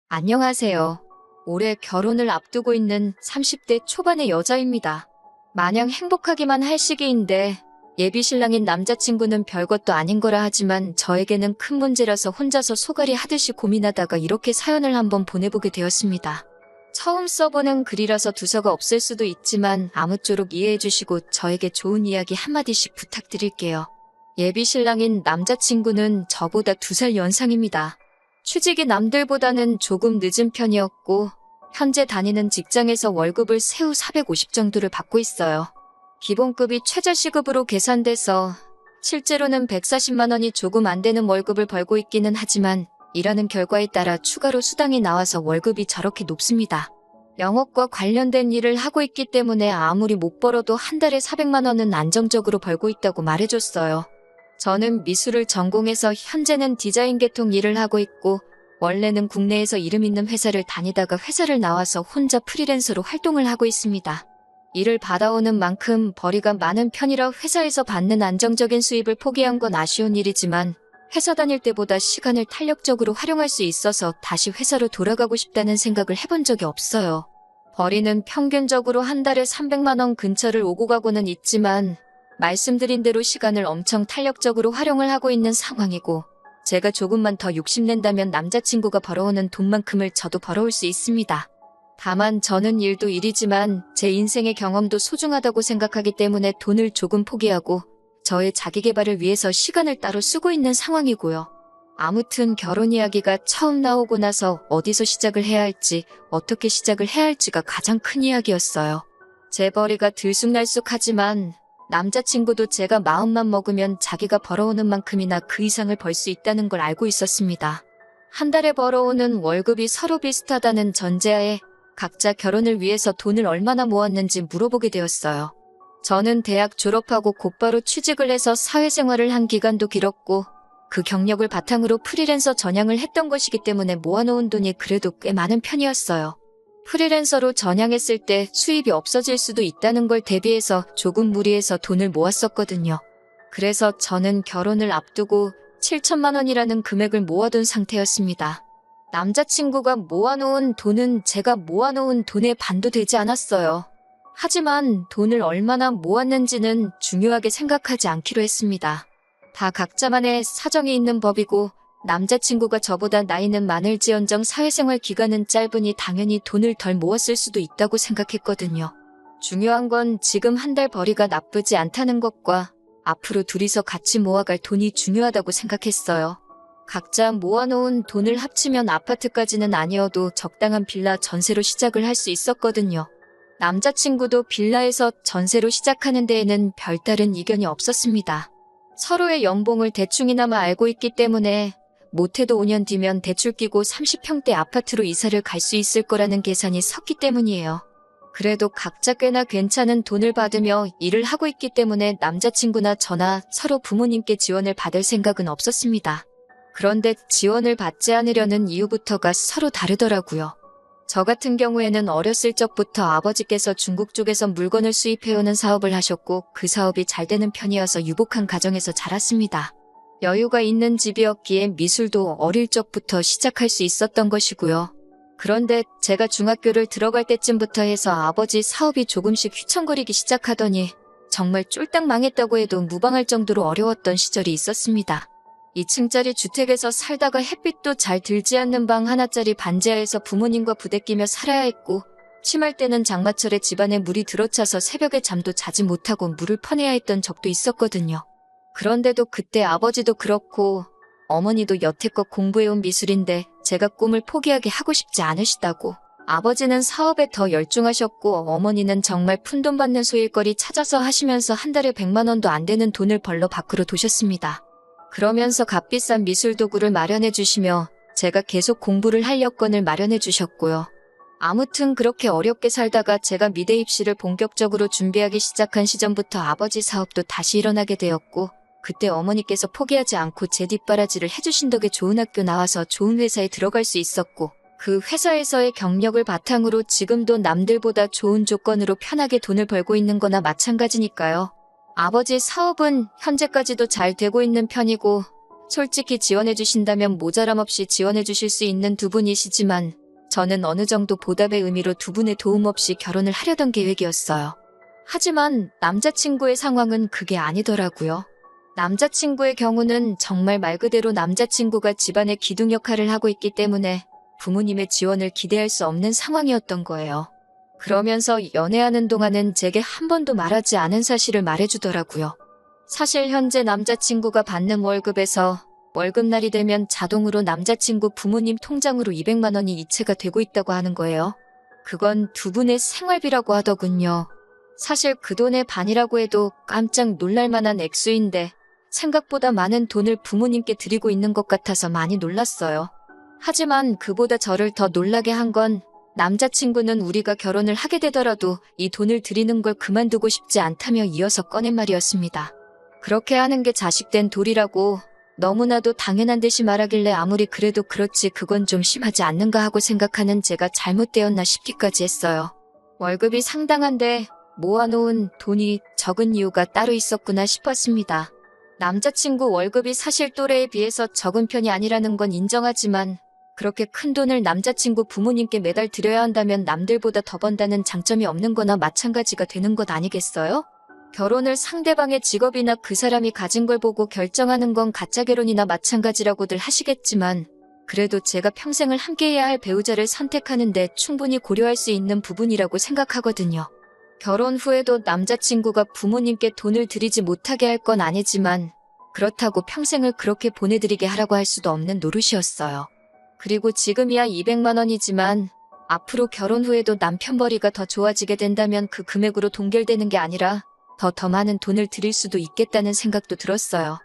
안녕하세요. 올해 결혼을 앞두고 있는 30대 초반의 여자입니다. 마냥 행복하기만 할 시기인데 예비 신랑인 남자친구는 별것도 아닌 거라 하지만 저에게는 큰 문제라서 혼자서 소갈이 하듯이 고민하다가 이렇게 사연을 한번 보내보게 되었습니다. 처음 써보는 글이라서 두서가 없을 수도 있지만 아무쪼록 이해해주시고 저에게 좋은 이야기 한마디씩 부탁드릴게요. 예비 신랑인 남자친구는 저보다 2살 연상입니다. 취직이 남들보다는 조금 늦은 편이었고 현재 다니는 직장에서 월급을 세후 450 정도를 받고 있어요. 기본급이 최저시급으로 계산돼서 실제로는 140만 원이 조금 안 되는 월급을 벌고 있기는 하지만 일하는 결과에 따라 추가로 수당이 나와서 월급이 저렇게 높습니다. 영업과 관련된 일을 하고 있기 때문에 아무리 못 벌어도 한 달에 400만 원은 안정적으로 벌고 있다고 말해줬어요. 저는 미술을 전공해서 현재는 디자인 계통 일을 하고 있고 원래는 국내에서 이름 있는 회사를 다니다가 회사를 나와서 혼자 프리랜서로 활동을 하고 있습니다. 일을 받아오는 만큼 벌이가 많은 편이라 회사에서 받는 안정적인 수입을 포기한 건 아쉬운 일이지만 회사 다닐 때보다 시간을 탄력적으로 활용할 수 있어서 다시 회사로 돌아가고 싶다는 생각을 해본 적이 없어요. 벌이는 평균적으로 한 달에 300만 원 근처를 오고 가고는 있지만 말씀드린 대로 시간을 엄청 탄력적으로 활용을 하고 있는 상황이고 제가 조금만 더 욕심낸다면 남자친구가 벌어오는 돈만큼을 저도 벌어올 수 있습니다. 다만 저는 일도 일이지만 제 인생의 경험도 소중하다고 생각하기 때문에 돈을 조금 포기하고 저의 자기계발을 위해서 시간을 따로 쓰고 있는 상황이고요. 아무튼 결혼 이야기가 처음 나오고 나서 어디서 시작을 해야 할지 어떻게 시작을 해야 할지가 가장 큰 이야기였어요. 제 벌이가 들쑥날쑥하지만 남자친구도 제가 마음만 먹으면 자기가 벌어오는 만큼이나 그 이상을 벌 수 있다는 걸 알고 있었습니다. 한 달에 벌어오는 월급이 서로 비슷하다는 전제하에 각자 결혼을 위해서 돈을 얼마나 모았는지 물어보게 되었어요. 저는 대학 졸업하고 곧바로 취직을 해서 사회생활을 한 기간도 길었고 그 경력을 바탕으로 프리랜서 전향을 했던 것이기 때문에 모아놓은 돈이 그래도 꽤 많은 편이었어요. 프리랜서로 전향했을 때 수입이 없어질 수도 있다는 걸 대비해서 조금 무리해서 돈을 모았었거든요. 그래서 저는 결혼을 앞두고 7천만 원이라는 금액을 모아둔 상태였습니다. 남자친구가 모아놓은 돈은 제가 모아놓은 돈의 반도 되지 않았어요. 하지만 돈을 얼마나 모았는지는 중요하게 생각하지 않기로 했습니다. 다 각자만의 사정이 있는 법이고 남자친구가 저보다 나이는 많을지언정 사회생활 기간은 짧으니 당연히 돈을 덜 모았을 수도 있다고 생각했거든요. 중요한 건 지금 한 달 벌이가 나쁘지 않다는 것과 앞으로 둘이서 같이 모아갈 돈이 중요하다고 생각했어요. 각자 모아놓은 돈을 합치면 아파트까지는 아니어도 적당한 빌라 전세로 시작을 할 수 있었거든요. 남자친구도 빌라에서 전세로 시작하는 데에는 별다른 이견이 없었습니다. 서로의 연봉을 대충이나마 알고 있기 때문에 못해도 5년 뒤면 대출 끼고 30평대 아파트로 이사를 갈 수 있을 거라는 계산이 섰기 때문이에요. 그래도 각자 꽤나 괜찮은 돈을 받으며 일을 하고 있기 때문에 남자친구나 저나 서로 부모님께 지원을 받을 생각은 없었습니다. 그런데 지원을 받지 않으려는 이유부터가 서로 다르더라고요. 저 같은 경우에는 어렸을 적부터 아버지께서 중국 쪽에서 물건을 수입해오는 사업을 하셨고 그 사업이 잘 되는 편이어서 유복한 가정에서 자랐습니다. 여유가 있는 집이었기에 미술도 어릴 적부터 시작할 수 있었던 것이고요. 그런데 제가 중학교를 들어갈 때쯤부터 해서 아버지 사업이 조금씩 휘청거리기 시작하더니 정말 쫄딱 망했다고 해도 무방할 정도로 어려웠던 시절이 있었습니다. 2층짜리 주택에서 살다가 햇빛도 잘 들지 않는 방 하나짜리 반지하에서 부모님과 부대끼며 살아야 했고 심할 때는 장마철에 집안에 물이 들어차서 새벽에 잠도 자지 못하고 물을 퍼내야 했던 적도 있었거든요. 그런데도 그때 아버지도 그렇고 어머니도 여태껏 공부해온 미술인데 제가 꿈을 포기하게 하고 싶지 않으시다고 아버지는 사업에 더 열중하셨고 어머니는 정말 푼돈 받는 소일거리 찾아서 하시면서 한 달에 100만 원도 안 되는 돈을 벌러 밖으로 도셨습니다. 그러면서 값비싼 미술 도구를 마련해 주시며 제가 계속 공부를 할 여건을 마련해 주셨고요. 아무튼 그렇게 어렵게 살다가 제가 미대 입시를 본격적으로 준비하기 시작한 시점부터 아버지 사업도 다시 일어나게 되었고 그때 어머니께서 포기하지 않고 제 뒷바라지를 해주신 덕에 좋은 학교 나와서 좋은 회사에 들어갈 수 있었고 그 회사에서의 경력을 바탕으로 지금도 남들보다 좋은 조건으로 편하게 돈을 벌고 있는 거나 마찬가지니까요. 아버지 사업은 현재까지도 잘 되고 있는 편이고 솔직히 지원해 주신다면 모자람 없이 지원해 주실 수 있는 두 분이시지만 저는 어느 정도 보답의 의미로 두 분의 도움 없이 결혼을 하려던 계획이었어요. 하지만 남자친구의 상황은 그게 아니더라고요. 남자친구의 경우는 정말 말 그대로 남자친구가 집안의 기둥 역할을 하고 있기 때문에 부모님의 지원을 기대할 수 없는 상황이었던 거예요. 그러면서 연애하는 동안은 제게 한 번도 말하지 않은 사실을 말해주더라고요. 사실 현재 남자친구가 받는 월급에서 월급날이 되면 자동으로 남자친구 부모님 통장으로 200만 원이 이체가 되고 있다고 하는 거예요. 그건 두 분의 생활비라고 하더군요. 사실 그 돈의 반이라고 해도 깜짝 놀랄 만한 액수인데 생각보다 많은 돈을 부모님께 드리고 있는 것 같아서 많이 놀랐어요. 하지만 그보다 저를 더 놀라게 한 건 남자친구는 우리가 결혼을 하게 되더라도 이 돈을 드리는 걸 그만두고 싶지 않다며 이어서 꺼낸 말이었습니다. 그렇게 하는 게 자식된 도리라고 너무나도 당연한 듯이 말하길래 아무리 그래도 그렇지 그건 좀 심하지 않는가 하고 생각하는 제가 잘못되었나 싶기까지 했어요. 월급이 상당한데 모아놓은 돈이 적은 이유가 따로 있었구나 싶었습니다. 남자친구 월급이 사실 또래에 비해서 적은 편이 아니라는 건 인정하지만 그렇게 큰 돈을 남자친구 부모님께 매달 드려야 한다면 남들보다 더 번다는 장점이 없는 거나 마찬가지가 되는 것 아니겠어요? 결혼을 상대방의 직업이나 그 사람이 가진 걸 보고 결정하는 건 가짜 결혼이나 마찬가지라고들 하시겠지만 그래도 제가 평생을 함께해야 할 배우자를 선택하는데 충분히 고려할 수 있는 부분이라고 생각하거든요. 결혼 후에도 남자친구가 부모님께 돈을 드리지 못하게 할 건 아니지만 그렇다고 평생을 그렇게 보내드리게 하라고 할 수도 없는 노릇이었어요. 그리고 지금이야 200만 원이지만 앞으로 결혼 후에도 남편 벌이가 더 좋아지게 된다면 그 금액으로 동결되는 게 아니라 더 많은 돈을 드릴 수도 있겠다는 생각도 들었어요.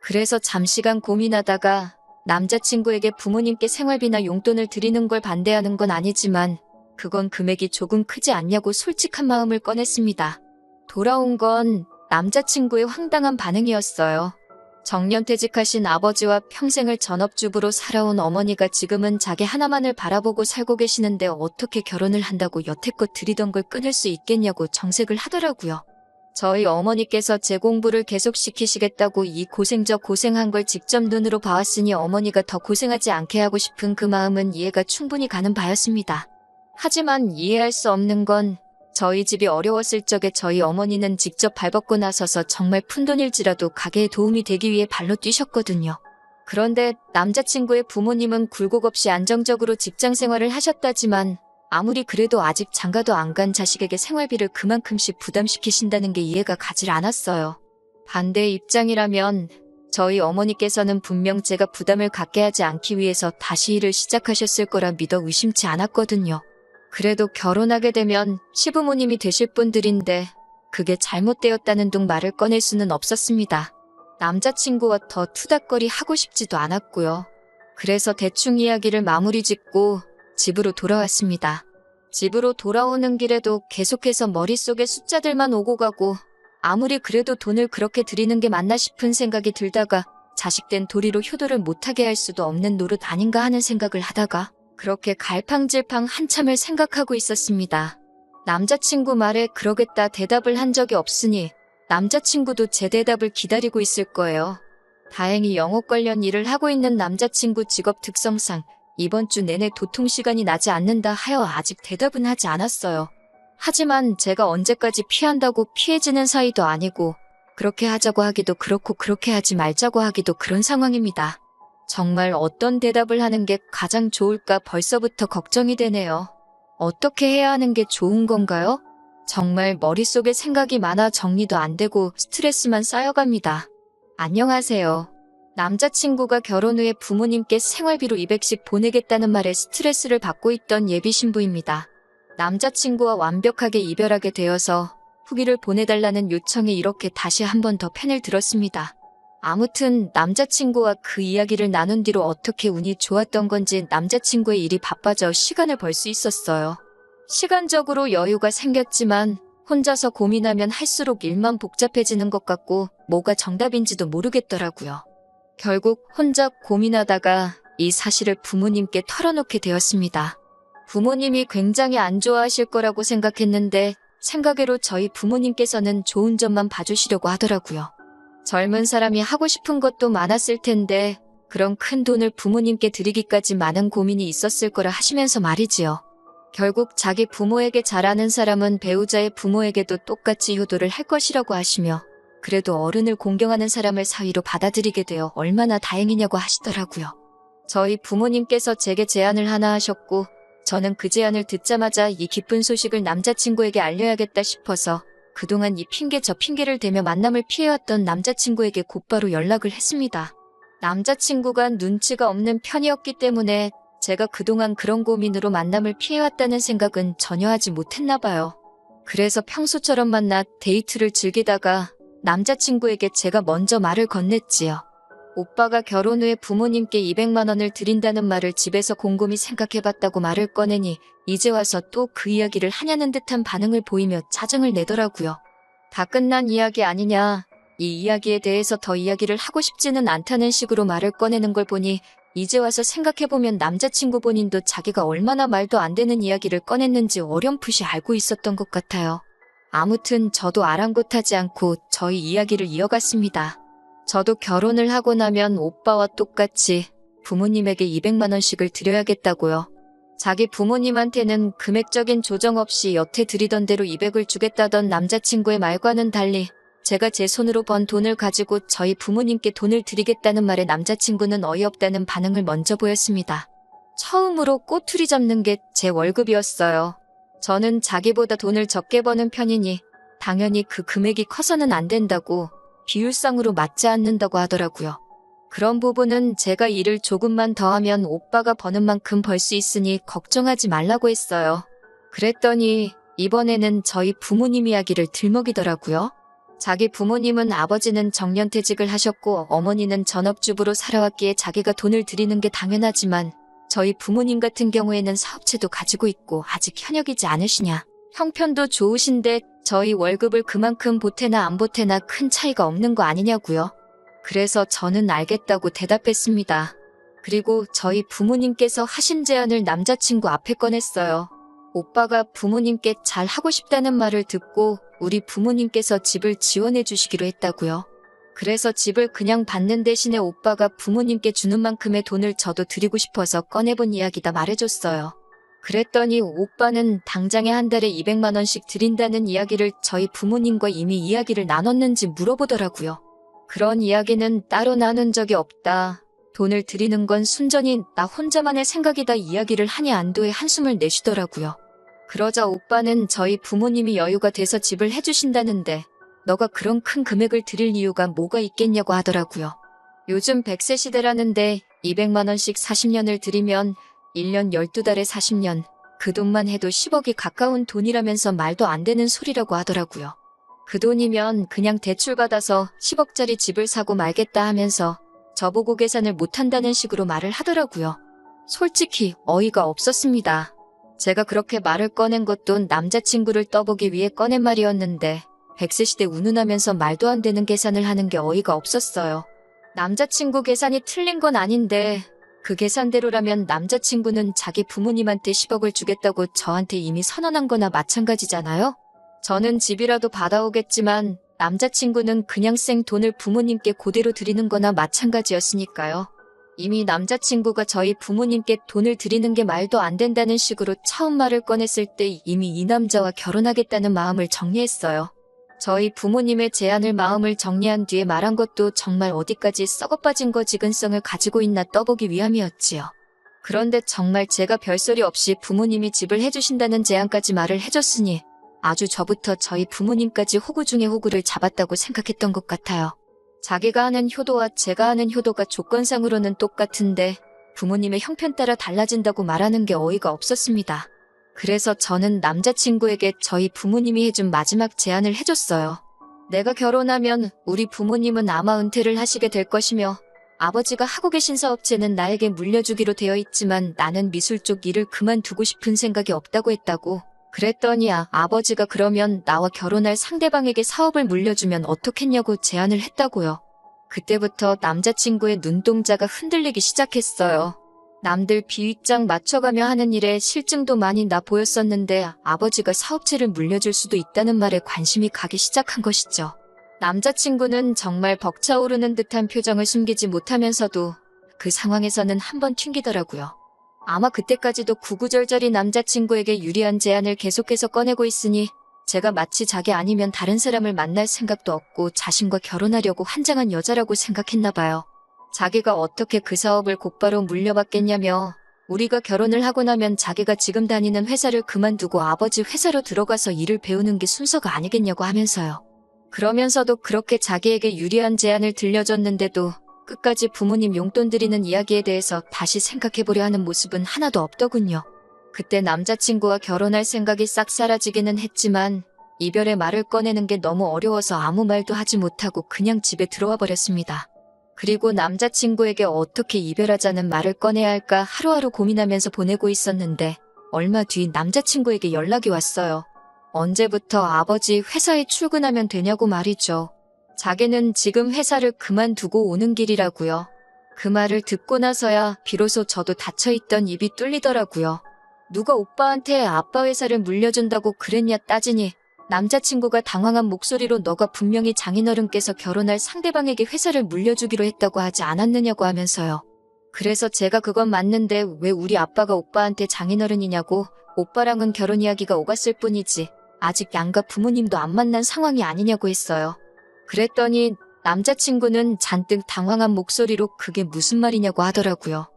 그래서 잠시간 고민하다가 남자친구에게 부모님께 생활비나 용돈을 드리는 걸 반대하는 건 아니지만 그건 금액이 조금 크지 않냐고 솔직한 마음을 꺼냈습니다. 돌아온 건 남자친구의 황당한 반응이었어요. 정년퇴직하신 아버지와 평생을 전업주부로 살아온 어머니가 지금은 자기 하나만을 바라보고 살고 계시는데 어떻게 결혼을 한다고 여태껏 드리던 걸 끊을 수 있겠냐고 정색을 하더라고요. 저희 어머니께서 제 공부를 계속시키시겠다고 이 고생 저 고생한 걸 직접 눈으로 봐왔으니 어머니가 더 고생하지 않게 하고 싶은 그 마음은 이해가 충분히 가는 바였습니다. 하지만 이해할 수 없는 건 저희 집이 어려웠을 적에 저희 어머니는 직접 발벗고 나서서 정말 푼돈일지라도 가게에 도움이 되기 위해 발로 뛰셨거든요. 그런데 남자친구의 부모님은 굴곡 없이 안정적으로 직장 생활을 하셨다지만 아무리 그래도 아직 장가도 안 간 자식에게 생활비를 그만큼씩 부담시키신다는 게 이해가 가질 않았어요. 반대의 입장이라면 저희 어머니께서는 분명 제가 부담을 갖게 하지 않기 위해서 다시 일을 시작하셨을 거라 믿어 의심치 않았거든요. 그래도 결혼하게 되면 시부모님이 되실 분들인데 그게 잘못되었다는 둥 말을 꺼낼 수는 없었습니다. 남자친구와 더 투닥거리 하고 싶지도 않았고요. 그래서 대충 이야기를 마무리 짓고 집으로 돌아왔습니다. 집으로 돌아오는 길에도 계속해서 머릿속에 숫자들만 오고 가고 아무리 그래도 돈을 그렇게 드리는 게 맞나 싶은 생각이 들다가 자식된 도리로 효도를 못하게 할 수도 없는 노릇 아닌가 하는 생각을 하다가 그렇게 갈팡질팡 한참을 생각하고 있었습니다. 남자친구 말에 그러겠다 대답을 한 적이 없으니 남자친구도 제 대답을 기다리고 있을 거예요. 다행히 영업 관련 일을 하고 있는 남자친구 직업 특성상 이번 주 내내 도통 시간이 나지 않는다 하여 아직 대답은 하지 않았어요. 하지만 제가 언제까지 피한다고 피해지는 사이도 아니고 그렇게 하자고 하기도 그렇고 그렇게 하지 말자고 하기도 그런 상황입니다. 정말 어떤 대답을 하는 게 가장 좋을까 벌써부터 걱정이 되네요. 어떻게 해야 하는 게 좋은 건가요? 정말 머릿속에 생각이 많아 정리도 안 되고 스트레스만 쌓여갑니다. 안녕하세요. 남자친구가 결혼 후에 부모님께 생활비로 200씩 보내겠다는 말에 스트레스를 받고 있던 예비 신부입니다. 남자친구와 완벽하게 이별하게 되어서 후기를 보내달라는 요청에 이렇게 다시 한 번 더 펜을 들었습니다. 아무튼 남자친구와 그 이야기를 나눈 뒤로 어떻게 운이 좋았던 건지 남자친구의 일이 바빠져 시간을 벌 수 있었어요. 시간적으로 여유가 생겼지만 혼자서 고민하면 할수록 일만 복잡해지는 것 같고 뭐가 정답인지도 모르겠더라고요. 결국 혼자 고민하다가 이 사실을 부모님께 털어놓게 되었습니다. 부모님이 굉장히 안 좋아하실 거라고 생각했는데 생각외로 저희 부모님께서는 좋은 점만 봐주시려고 하더라고요. 젊은 사람이 하고 싶은 것도 많았을 텐데 그런 큰 돈을 부모님께 드리기까지 많은 고민이 있었을 거라 하시면서 말이지요. 결국 자기 부모에게 잘하는 사람은 배우자의 부모에게도 똑같이 효도를 할 것이라고 하시며 그래도 어른을 공경하는 사람을 사위로 받아들이게 되어 얼마나 다행이냐고 하시더라고요. 저희 부모님께서 제게 제안을 하나 하셨고 저는 그 제안을 듣자마자 이 기쁜 소식을 남자친구에게 알려야겠다 싶어서 그동안 이 핑계 저 핑계를 대며 만남을 피해왔던 남자친구에게 곧바로 연락을 했습니다. 남자친구가 눈치가 없는 편이었기 때문에 제가 그동안 그런 고민으로 만남을 피해왔다는 생각은 전혀 하지 못했나 봐요. 그래서 평소처럼 만나 데이트를 즐기다가 남자친구에게 제가 먼저 말을 건넸지요. 오빠가 결혼 후에 부모님께 200만 원을 드린다는 말을 집에서 곰곰이 생각해봤다고 말을 꺼내니 이제 와서 또 그 이야기를 하냐는 듯한 반응을 보이며 짜증을 내더라고요. 다 끝난 이야기 아니냐. 이 이야기에 대해서 더 이야기를 하고 싶지는 않다는 식으로 말을 꺼내는 걸 보니 이제 와서 생각해보면 남자친구 본인도 자기가 얼마나 말도 안 되는 이야기를 꺼냈는지 어렴풋이 알고 있었던 것 같아요. 아무튼 저도 아랑곳하지 않고 저희 이야기를 이어갔습니다. 저도 결혼을 하고 나면 오빠와 똑같이 부모님에게 200만 원씩을 드려야겠다고요. 자기 부모님한테는 금액적인 조정 없이 여태 드리던 대로 200을 주겠다던 남자친구의 말과는 달리 제가 제 손으로 번 돈을 가지고 저희 부모님께 돈을 드리겠다는 말에 남자친구는 어이없다는 반응을 먼저 보였습니다. 처음으로 꼬투리 잡는 게 제 월급이었어요. 저는 자기보다 돈을 적게 버는 편이니 당연히 그 금액이 커서는 안 된다고 비율상으로 맞지 않는다고 하더라고요. 그런 부분은 제가 일을 조금만 더 하면 오빠가 버는 만큼 벌 수 있으니 걱정하지 말라고 했어요. 그랬더니 이번에는 저희 부모님 이야기를 들먹이더라고요. 자기 부모님은 아버지는 정년퇴직을 하셨고 어머니는 전업주부로 살아왔기에 자기가 돈을 드리는 게 당연하지만 저희 부모님 같은 경우에는 사업체도 가지고 있고 아직 현역이지 않으시냐. 형편도 좋으신데 저희 월급을 그만큼 보태나 안 보태나 큰 차이가 없는 거 아니냐고요. 그래서 저는 알겠다고 대답했습니다. 그리고 저희 부모님께서 하신 제안을 남자친구 앞에 꺼냈어요. 오빠가 부모님께 잘 하고 싶다는 말을 듣고 우리 부모님께서 집을 지원해 주시기로 했다고요. 그래서 집을 그냥 받는 대신에 오빠가 부모님께 주는 만큼의 돈을 저도 드리고 싶어서 꺼내본 이야기다 말해줬어요. 그랬더니 오빠는 당장에 한 달에 200만 원씩 드린다는 이야기를 저희 부모님과 이미 이야기를 나눴는지 물어보더라고요. 그런 이야기는 따로 나눈 적이 없다. 돈을 드리는 건 순전히 나 혼자만의 생각이다 이야기를 하니 안도의 한숨을 내쉬더라고요. 그러자 오빠는 저희 부모님이 여유가 돼서 집을 해주신다는데 너가 그런 큰 금액을 드릴 이유가 뭐가 있겠냐고 하더라고요. 요즘 100세 시대라는데 200만 원씩 40년을 드리면 1년 12달에 40년, 그 돈만 해도 10억이 가까운 돈이라면서 말도 안 되는 소리라고 하더라고요. 그 돈이면 그냥 대출 받아서 10억짜리 집을 사고 말겠다 하면서 저보고 계산을 못한다는 식으로 말을 하더라고요. 솔직히 어이가 없었습니다. 제가 그렇게 말을 꺼낸 것도 남자친구를 떠보기 위해 꺼낸 말이었는데 100세 시대 운운하면서 말도 안 되는 계산을 하는 게 어이가 없었어요. 남자친구 계산이 틀린 건 아닌데 그 계산대로라면 남자친구는 자기 부모님한테 10억을 주겠다고 저한테 이미 선언한 거나 마찬가지잖아요? 저는 집이라도 받아오겠지만 남자친구는 그냥 생 돈을 부모님께 그대로 드리는 거나 마찬가지였으니까요. 이미 남자친구가 저희 부모님께 돈을 드리는 게 말도 안 된다는 식으로 처음 말을 꺼냈을 때 이미 이 남자와 결혼하겠다는 마음을 정리했어요. 저희 부모님의 제안을 마음을 정리한 뒤에 말한 것도 정말 어디까지 썩어빠진 거 지근성을 가지고 있나 떠보기 위함이었지요. 그런데 정말 제가 별소리 없이 부모님이 집을 해주신다는 제안까지 말을 해줬으니 아주 저부터 저희 부모님까지 호구 중에 호구를 잡았다고 생각했던 것 같아요. 자기가 하는 효도와 제가 하는 효도가 조건상으로는 똑같은데 부모님의 형편 따라 달라진다고 말하는 게 어이가 없었습니다. 그래서 저는 남자친구에게 저희 부모님이 해준 마지막 제안을 해줬어요. 내가 결혼하면 우리 부모님은 아마 은퇴를 하시게 될 것이며 아버지가 하고 계신 사업체는 나에게 물려주기로 되어 있지만 나는 미술 쪽 일을 그만두고 싶은 생각이 없다고 했다고. 그랬더니 아버지가 그러면 나와 결혼할 상대방에게 사업을 물려주면 어떻겠냐고 제안을 했다고요. 그때부터 남자친구의 눈동자가 흔들리기 시작했어요. 남들 비윗장 맞춰가며 하는 일에 실증도 많이 나 보였었는데 아버지가 사업체를 물려줄 수도 있다는 말에 관심이 가기 시작한 것이죠. 남자친구는 정말 벅차오르는 듯한 표정을 숨기지 못하면서도 그 상황에서는 한번 튕기더라고요. 아마 그때까지도 구구절절히 남자친구에게 유리한 제안을 계속해서 꺼내고 있으니 제가 마치 자기 아니면 다른 사람을 만날 생각도 없고 자신과 결혼하려고 환장한 여자라고 생각했나 봐요. 자기가 어떻게 그 사업을 곧바로 물려받겠냐며 우리가 결혼을 하고 나면 자기가 지금 다니는 회사를 그만두고 아버지 회사로 들어가서 일을 배우는 게 순서가 아니겠냐고 하면서요. 그러면서도 그렇게 자기에게 유리한 제안을 들려줬는데도 끝까지 부모님 용돈 드리는 이야기에 대해서 다시 생각해보려 하는 모습은 하나도 없더군요. 그때 남자친구와 결혼할 생각이 싹 사라지기는 했지만 이별의 말을 꺼내는 게 너무 어려워서 아무 말도 하지 못하고 그냥 집에 들어와 버렸습니다. 그리고 남자친구에게 어떻게 이별하자는 말을 꺼내야 할까 하루하루 고민하면서 보내고 있었는데 얼마 뒤 남자친구에게 연락이 왔어요. 언제부터 아버지 회사에 출근하면 되냐고 말이죠. 자기는 지금 회사를 그만두고 오는 길이라고요. 그 말을 듣고 나서야 비로소 저도 닫혀있던 입이 뚫리더라고요. 누가 오빠한테 아빠 회사를 물려준다고 그랬냐 따지니 남자친구가 당황한 목소리로 너가 분명히 장인어른께서 결혼할 상대방에게 회사를 물려주기로 했다고 하지 않았느냐고 하면서요. 그래서 제가 그건 맞는데 왜 우리 아빠가 오빠한테 장인어른이냐고 오빠랑은 결혼 이야기가 오갔을 뿐이지 아직 양가 부모님도 안 만난 상황이 아니냐고 했어요. 그랬더니 남자친구는 잔뜩 당황한 목소리로 그게 무슨 말이냐고 하더라고요.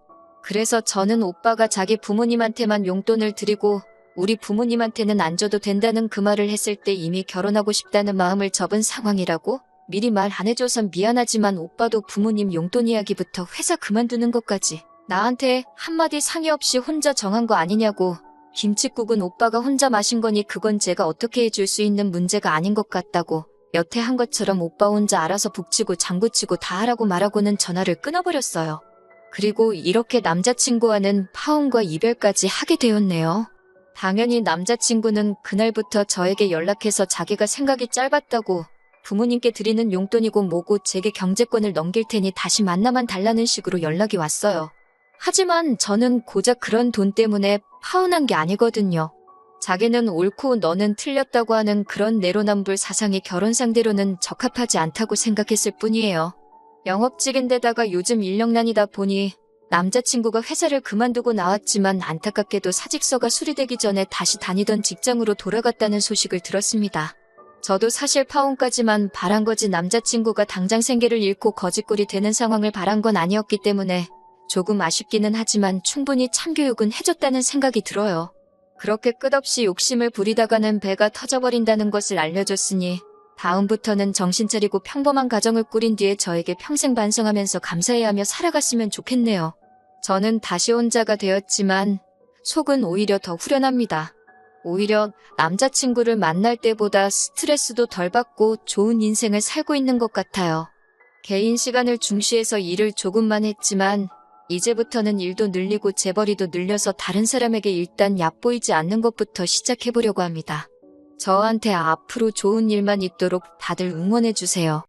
그래서 저는 오빠가 자기 부모님한테만 용돈을 드리고 우리 부모님한테는 안 줘도 된다는 그 말을 했을 때 이미 결혼하고 싶다는 마음을 접은 상황이라고? 미리 말 안 해줘선 미안하지만 오빠도 부모님 용돈 이야기부터 회사 그만두는 것까지 나한테 한마디 상의 없이 혼자 정한 거 아니냐고. 김칫국은 오빠가 혼자 마신 거니 그건 제가 어떻게 해줄 수 있는 문제가 아닌 것 같다고. 여태 한 것처럼 오빠 혼자 알아서 북치고 장구치고 다 하라고 말하고는 전화를 끊어버렸어요. 그리고 이렇게 남자친구와는 파혼과 이별까지 하게 되었네요. 당연히 남자친구는 그날부터 저에게 연락해서 자기가 생각이 짧았다고 부모님께 드리는 용돈이고 뭐고 제게 경제권을 넘길 테니 다시 만나만 달라는 식으로 연락이 왔어요. 하지만 저는 고작 그런 돈 때문에 파혼한 게 아니거든요. 자기는 옳고 너는 틀렸다고 하는 그런 내로남불 사상이 결혼 상대로는 적합하지 않다고 생각했을 뿐이에요. 영업직인데다가 요즘 인력난이다 보니 남자친구가 회사를 그만두고 나왔지만 안타깝게도 사직서가 수리되기 전에 다시 다니던 직장으로 돌아갔다는 소식을 들었습니다. 저도 사실 파혼까지만 바란 거지 남자친구가 당장 생계를 잃고 거지꼴이 되는 상황을 바란 건 아니었기 때문에 조금 아쉽기는 하지만 충분히 참교육은 해줬다는 생각이 들어요. 그렇게 끝없이 욕심을 부리다가는 배가 터져버린다는 것을 알려줬으니 다음부터는 정신 차리고 평범한 가정을 꾸린 뒤에 저에게 평생 반성하면서 감사해하며 살아갔으면 좋겠네요. 저는 다시 혼자가 되었지만 속은 오히려 더 후련합니다. 오히려 남자친구를 만날 때보다 스트레스도 덜 받고 좋은 인생을 살고 있는 것 같아요. 개인 시간을 중시해서 일을 조금만 했지만 이제부터는 일도 늘리고 재벌이도 늘려서 다른 사람에게 일단 얕보이지 않는 것부터 시작해보려고 합니다. 저한테 앞으로 좋은 일만 있도록 다들 응원해주세요.